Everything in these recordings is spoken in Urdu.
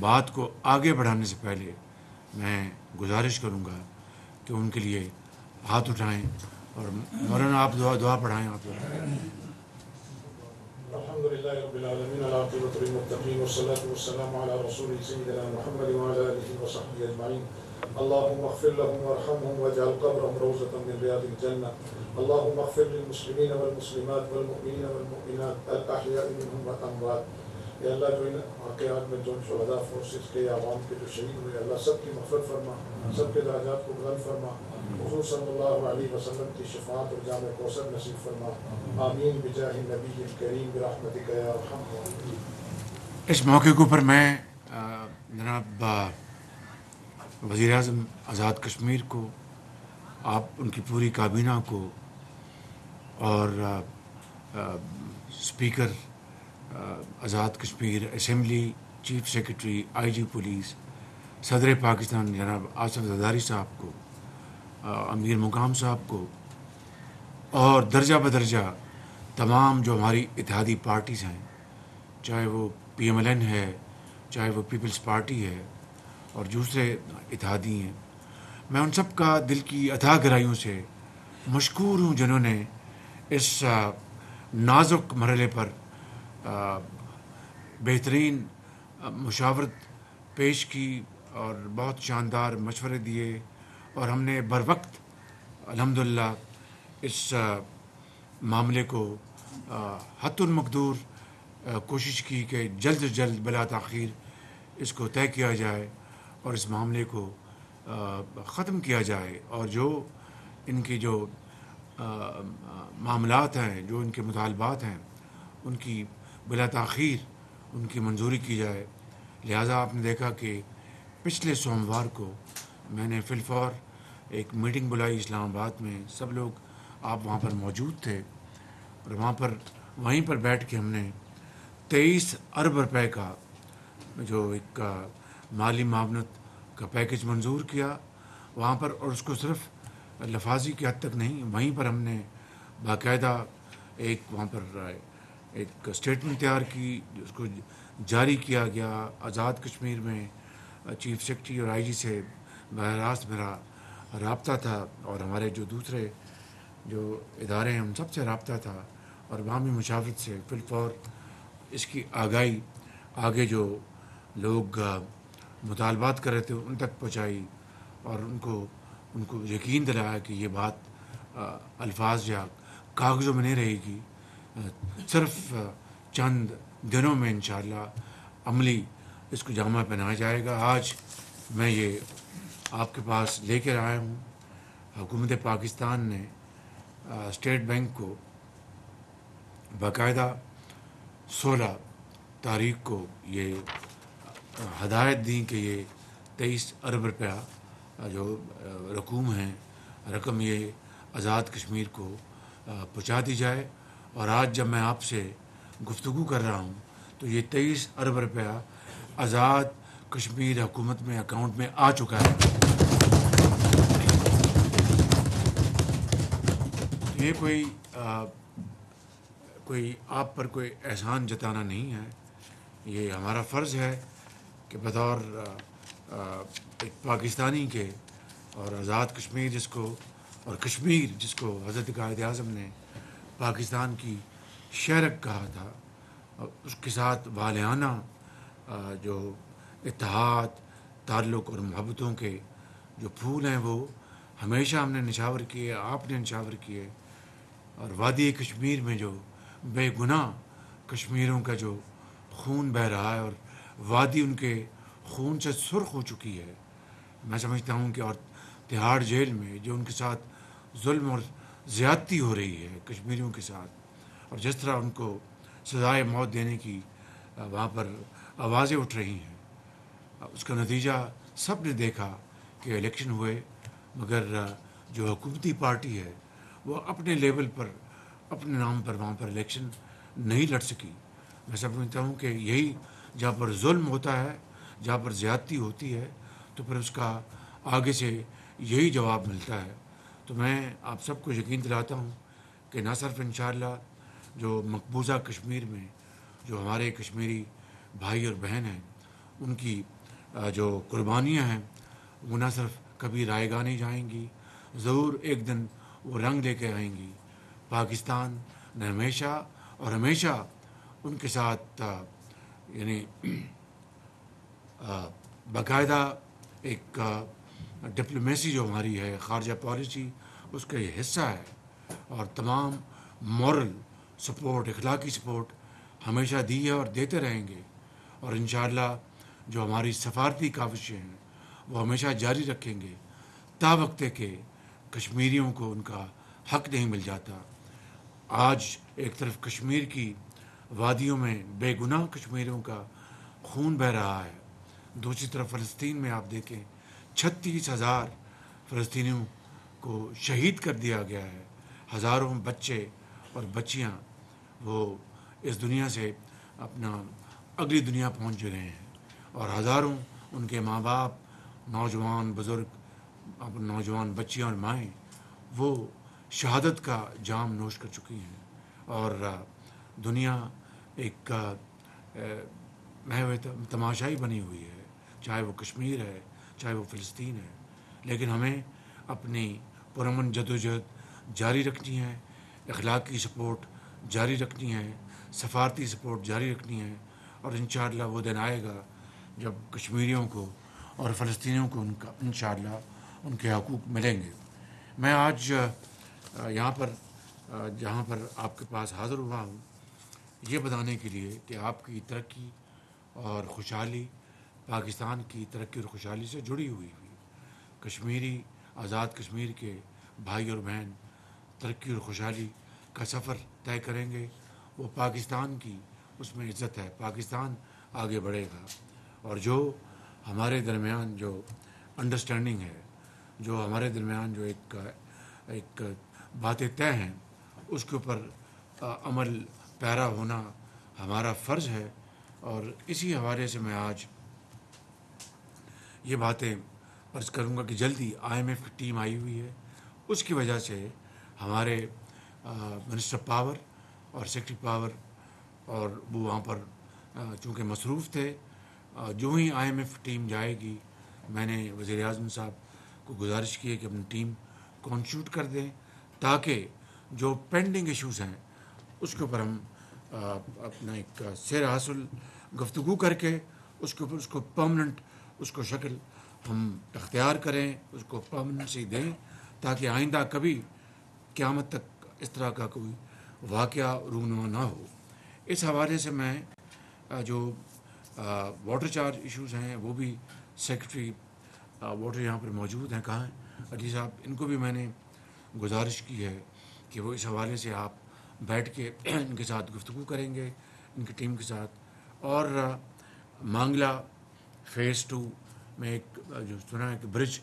بات کو آگے بڑھانے سے پہلے میں گزارش کروں گا کہ ان کے لیے ہاتھ اٹھائیں، اور مولانا آپ دعا پڑھائیں آپ لوگ۔ الحمد لله رب العالمين العاقبة للمتقين والصلاة والسلام على رسول سيدنا محمد وعلى آله وصحبه أجمعين. اللهم اغفر لهم وارحمهم واجعل قبرهم روضة من رياض الجنة. اللهم اغفر للمسلمين والمسلمات والمؤمنين والمؤمنات الأحياء منهم والأموات. یا اللہ جو ان واقعات میں جو شہداء فورسز کے یا عوام کے جو شہید ہوئے، اللہ سب کی مغفرت فرما، سب کے درجات کو بلند فرما، حضور صلی اللہ علیہ وسلم کی شفاعت اور جام کوثر نصیب فرما، آمین بجاہ النبی الکریم برحمتک یا ارحم الراحمین۔ اس موقع کے اوپر میں جناب وزیر اعظم آزاد کشمیر کو، آپ ان کی پوری کابینہ کو، اور speaker Azad Kashmir assembly, chief secretary, آئی جی پولیس، صدر پاکستان جناب آصف زرداری صاحب کو، امیر مقام صاحب کو، اور درجہ بدرجہ تمام جو ہماری اتحادی پارٹیز ہیں، چاہے وہ پی ایم ایل این ہے، چاہے وہ پیپلز پارٹی ہے، اور دوسرے اتحادی ہیں، میں ان سب کا دل کی اتھاہ گہرائیوں سے مشکور ہوں جنہوں نے اس نازک مرحلے پر بہترین مشاورت پیش کی اور بہت شاندار مشورے دیے، اور ہم نے بر وقت الحمدللہ اس معاملے کو حتی المقدور کوشش کی کہ جلد از جلد بلا تاخیر اس کو طے کیا جائے اور اس معاملے کو ختم کیا جائے، اور جو ان کی جو معاملات ہیں، جو ان کے مطالبات ہیں، ان کی بلا تاخیر ان کی منظوری کی جائے۔ لہٰذا آپ نے دیکھا کہ پچھلے سوموار کو میں نے فی الفور ایک میٹنگ بلائی اسلام آباد میں، سب لوگ آپ وہاں پر موجود تھے، اور وہیں پر بیٹھ کے ہم نے 23 ارب روپے کا جو ایک مالی معاونت کا پیکج منظور کیا وہاں پر، اور اس کو صرف لفاظی کی حد تک نہیں، وہیں پر ہم نے باقاعدہ ایک وہاں پر ایک اسٹیٹمنٹ تیار کی، اس کو جاری کیا گیا۔ آزاد کشمیر میں چیف سیکرٹری اور آئی جی سے براہ راست میرا رابطہ تھا، اور ہمارے جو دوسرے جو ادارے ہیں ان سب سے رابطہ تھا، اور وہاں بھی مشاورت سے فی الفور اس کی آگاہی آگے جو لوگ مطالبات کر رہے تھے ان تک پہنچائی، اور ان کو یقین دلایا کہ یہ بات الفاظ یا کاغذوں میں نہیں رہے گی، صرف چند دنوں میں انشاءاللہ عملی اس کو جامہ پہنایا جائے گا۔ آج میں یہ آپ کے پاس لے کر آیا ہوں۔ حکومت پاکستان نے اسٹیٹ بینک کو باقاعدہ 16 تاریخ کو یہ ہدایت دی کہ یہ 23 ارب روپیہ جو رقم یہ آزاد کشمیر کو پہنچا دی جائے، اور آج جب میں آپ سے گفتگو کر رہا ہوں تو یہ 23 ارب روپیہ آزاد کشمیر حکومت میں اکاؤنٹ میں آ چکا ہے۔ یہ کوئی آپ پر کوئی احسان جتانا نہیں ہے، یہ ہمارا فرض ہے کہ بطور ایک پاکستانی کے، اور آزاد کشمیر جس کو، اور کشمیر جس کو حضرت قائد اعظم نے پاکستان کی شہرک کہا تھا، اور اس کے ساتھ والہانہ جو اتحاد، تعلق اور محبتوں کے جو پھول ہیں وہ ہمیشہ ہم نے نچھاور کیے، آپ نے نچھاور کیے، اور وادی کشمیر میں جو بے گناہ کشمیریوں کا جو خون بہہ رہا ہے، اور وادی ان کے خون سے سرخ ہو چکی ہے، میں سمجھتا ہوں کہ اور تہاڑ جیل میں جو ان کے ساتھ ظلم اور زیادتی ہو رہی ہے کشمیریوں کے ساتھ، اور جس طرح ان کو سزائے موت دینے کی وہاں پر آوازیں اٹھ رہی ہیں، اس کا نتیجہ سب نے دیکھا کہ الیکشن ہوئے، مگر جو حکومتی پارٹی ہے وہ اپنے لیول پر، اپنے نام پر وہاں پر الیکشن نہیں لڑ سکی۔ میں سمجھتا ہوں کہ یہی جہاں پر ظلم ہوتا ہے، جہاں پر زیادتی ہوتی ہے، تو پھر اس کا آگے سے یہی جواب ملتا ہے۔ تو میں آپ سب کو یقین دلاتا ہوں کہ نہ صرف انشاءاللہ جو مقبوضہ کشمیر میں جو ہمارے کشمیری بھائی اور بہن ہیں ان کی جو قربانیاں ہیں وہ نہ صرف کبھی رائے گاہ نہیں جائیں گی، ضرور ایک دن وہ رنگ لے کے آئیں گی۔ پاکستان نے ہمیشہ اور ہمیشہ ان کے ساتھ یعنی باقاعدہ ایک ڈپلومیسی جو ہماری ہے، خارجہ پالیسی، اس کا یہ حصہ ہے، اور تمام مورل سپورٹ، اخلاقی سپورٹ ہمیشہ دی ہے اور دیتے رہیں گے، اور انشاءاللہ جو ہماری سفارتی کاوشیں ہیں وہ ہمیشہ جاری رکھیں گے تا وقت کہ کشمیریوں کو ان کا حق نہیں مل جاتا۔ آج ایک طرف کشمیر کی وادیوں میں بے گناہ کشمیریوں کا خون بہہ رہا ہے، دوسری طرف فلسطین میں آپ دیکھیں 36,000 فلسطینیوں کو شہید کر دیا گیا ہے، ہزاروں بچے اور بچیاں وہ اس دنیا سے اپنا اگلی دنیا پہنچ گئے ہیں، اور ہزاروں ان کے ماں باپ، نوجوان بزرگ، نوجوان بچیاں اور مائیں وہ شہادت کا جام نوش کر چکی ہیں، اور دنیا ایک محو تماشائی بنی ہوئی ہے، چاہے وہ کشمیر ہے، چاہے وہ فلسطین ہے، لیکن ہمیں اپنی پرامن جدوجہد جاری رکھنی ہے، اخلاقی سپورٹ جاری رکھنی ہے، سفارتی سپورٹ جاری رکھنی ہے، اور انشاءاللہ وہ دن آئے گا جب کشمیریوں کو اور فلسطینیوں کو انشاءاللہ ان کے حقوق ملیں گے۔ میں آج یہاں پر جہاں پر آپ کے پاس حاضر ہوا ہوں یہ بتانے کے لیے کہ آپ کی ترقی اور خوشحالی پاکستان کی ترقی اور خوشحالی سے جڑی ہوئی کشمیری آزاد کشمیر کے بھائی اور بہن ترقی اور خوشحالی کا سفر طے کریں گے، وہ پاکستان کی اس میں عزت ہے، پاکستان آگے بڑھے گا، اور جو ہمارے درمیان جو انڈرسٹینڈنگ ہے، جو ہمارے درمیان جو ایک باتیں طے ہیں اس کے اوپر عمل پیرا ہونا ہمارا فرض ہے، اور اسی حوالے سے میں آج یہ باتیں عرض کروں گا کہ جلدی IMF کی ٹیم آئی ہوئی ہے، اس کی وجہ سے ہمارے منسٹر پاور اور سیکرٹری پاور اور وہ وہاں پر چونکہ مصروف تھے، جو ہی IMF ٹیم جائے گی میں نے وزیر اعظم صاحب کو گزارش کی ہے کہ اپنی ٹیم کانسٹیٹیوٹ کر دیں تاکہ جو پینڈنگ ایشوز ہیں اس کے اوپر ہم اپنا ایک سیر حاصل گفتگو کر کے اس کے اوپر اس کو پرماننٹ اس کو شکل ہم اختیار کریں، اس کو پرماننسی دیں تاکہ آئندہ کبھی قیامت تک اس طرح کا کوئی واقعہ رونما نہ ہو۔ اس حوالے سے میں جو واٹر چارج ایشوز ہیں وہ بھی سیکرٹری واٹر یہاں پر موجود ہیں، کہاں ہیں علی صاحب، ان کو بھی میں نے گزارش کی ہے کہ وہ اس حوالے سے آپ بیٹھ کے ان کے ساتھ گفتگو کریں گے، ان کی ٹیم کے ساتھ، اور مانگلا فیز 2 میں ایک جو سنا ہے کہ برج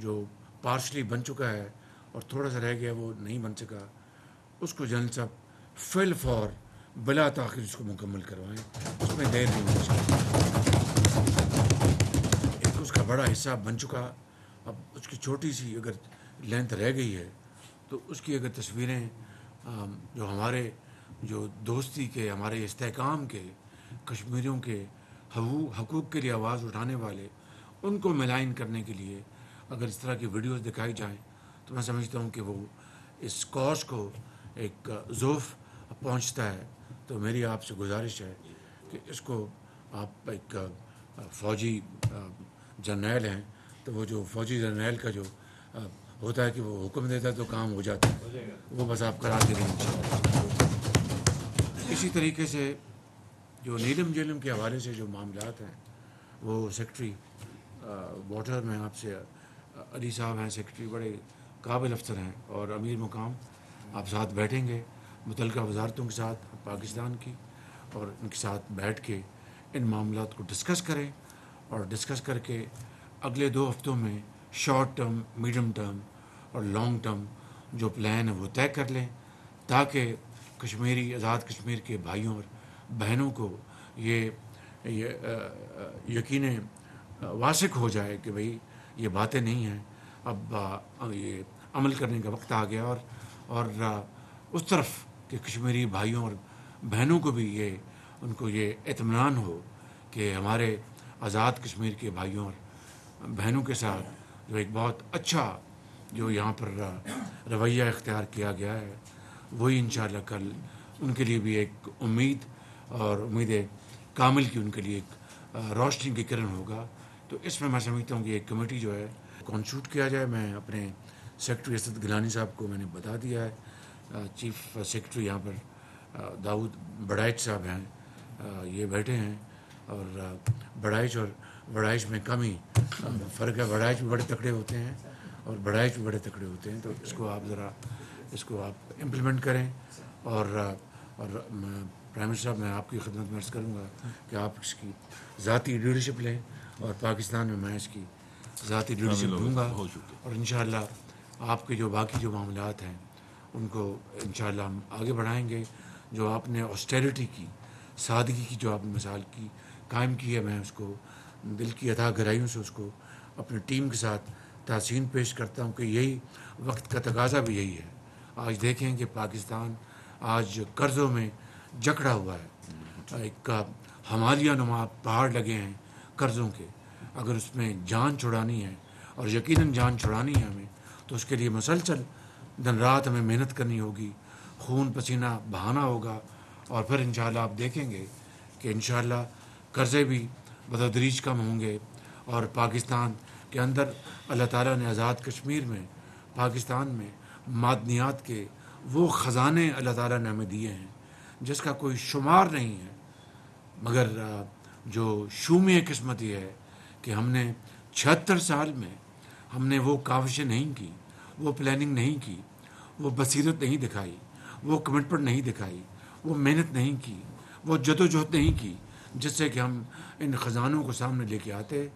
جو پارشلی بن چکا ہے اور تھوڑا سا رہ گیا وہ نہیں بن سکا، اس کو جنرل صاحب فل فور بلا تاخیر اس کو مکمل کروائیں، اس میں دیر نہیں ہونی چاہیے۔ ایک اس کا بڑا حصہ بن چکا، اب اس کی چھوٹی سی اگر لینتھ رہ گئی ہے تو اس کی اگر تصویریں جو ہمارے جو دوستی کے، ہمارے استحکام کے، کشمیریوں کے حقوق کے لیے آواز اٹھانے والے، ان کو ملائن کرنے کے لیے اگر اس طرح کی ویڈیوز دکھائی جائیں تو میں سمجھتا ہوں کہ وہ اس کاز کو ایک ذوف پہنچتا ہے۔ تو میری آپ سے گزارش ہے کہ اس کو آپ ایک فوجی جرنیل ہیں تو وہ جو فوجی جرنیل کا جو ہوتا ہے کہ وہ حکم دیتا ہے تو کام ہو جاتا ہے، وہ بس آپ کرا کے دیں۔ اسی طریقے سے جو نیلم جیلم کے حوالے سے جو معاملات ہیں وہ سیکرٹری واٹر میں آپ سے علی صاحب ہیں، سیکرٹری بڑے قابل افسر ہیں اور امیر مقام، آپ ساتھ بیٹھیں گے متعلقہ وزارتوں کے ساتھ پاکستان کی، اور ان کے ساتھ بیٹھ کے ان معاملات کو ڈسکس کریں، اور ڈسکس کر کے اگلے 2 ہفتوں میں شارٹ ٹرم، میڈیم ٹرم اور لانگ ٹرم جو پلان ہے وہ طے کر لیں تاکہ کشمیری آزاد کشمیر کے بھائیوں اور بہنوں کو یہ یقین واثق ہو جائے کہ بھئی یہ باتیں نہیں ہیں، اب یہ عمل کرنے کا وقت آ گیا، اور اس طرف کہ کشمیری بھائیوں اور بہنوں کو بھی ان کو یہ اطمینان ہو کہ ہمارے آزاد کشمیر کے بھائیوں اور بہنوں کے ساتھ جو ایک بہت اچھا جو یہاں پر رویہ اختیار کیا گیا ہے، وہی انشاءاللہ کل ان کے لیے بھی ایک امید اور امید کامل کی ان کے لیے ایک روشنی کی کرن ہوگا۔ تو اس میں سمجھتا ہوں کہ ایک کمیٹی جو ہے کانسٹیٹیوٹ کیا جائے۔ میں اپنے سیکرٹری اسد گیلانی صاحب کو میں نے بتا دیا ہے، چیف سیکرٹری یہاں پر داؤد بڑائچ صاحب ہیں، یہ بیٹھے ہیں، اور بڑائچ اور وڑائچ میں کم ہی فرق ہے، وڑائچ بھی بڑے تکڑے ہوتے ہیں اور بڑائچ بھی بڑے تکڑے ہوتے ہیں۔ تو اس کو آپ ذرا امپلیمنٹ کریں، اور پرائم منسٹر صاحب میں آپ کی خدمت میں عرض کروں گا کہ آپ اس کی ذاتی لیڈرشپ لیں، اور پاکستان میں اس کی ذاتی لیڈرشپ دوں گا، اور انشاءاللہ آپ کے جو باقی جو معاملات ہیں ان کو انشاءاللہ ہم آگے بڑھائیں گے۔ جو آپ نے آسٹیرٹی کی، سادگی کی جو آپ نے مثال کی قائم کی ہے، میں اس کو دل کی عطا گہرائیوں سے اس کو اپنی ٹیم کے ساتھ تحسین پیش کرتا ہوں کہ یہی وقت کا تقاضا بھی یہی ہے۔ آج دیکھیں کہ پاکستان آج قرضوں میں جکڑا ہوا ہے، ایک ہمالیہ نما پہاڑ لگے ہیں قرضوں کے۔ اگر اس میں جان چھڑانی ہے، اور یقیناً جان چھڑانی ہے ہمیں، تو اس کے لیے مسلسل دن رات ہمیں محنت کرنی ہوگی، خون پسینہ بہانا ہوگا، اور پھر انشاءاللہ آپ دیکھیں گے کہ انشاءاللہ قرضے بھی بتدریج کم ہوں گے، اور پاکستان کے اندر اللہ تعالیٰ نے آزاد کشمیر میں، پاکستان میں معدنیات کے وہ خزانے اللہ تعالیٰ نے ہمیں دیے ہیں جس کا کوئی شمار نہیں ہے، مگر جو شومی قسمت یہ ہے کہ ہم نے 76 سال میں ہم نے وہ کاوشیں نہیں کی، وہ پلاننگ نہیں کی، وہ بصیرت نہیں دکھائی، وہ کمٹمنٹ نہیں دکھائی، وہ محنت نہیں کی، وہ جدوجہد نہیں کی، جس سے کہ ہم ان خزانوں کو سامنے لے کے آتے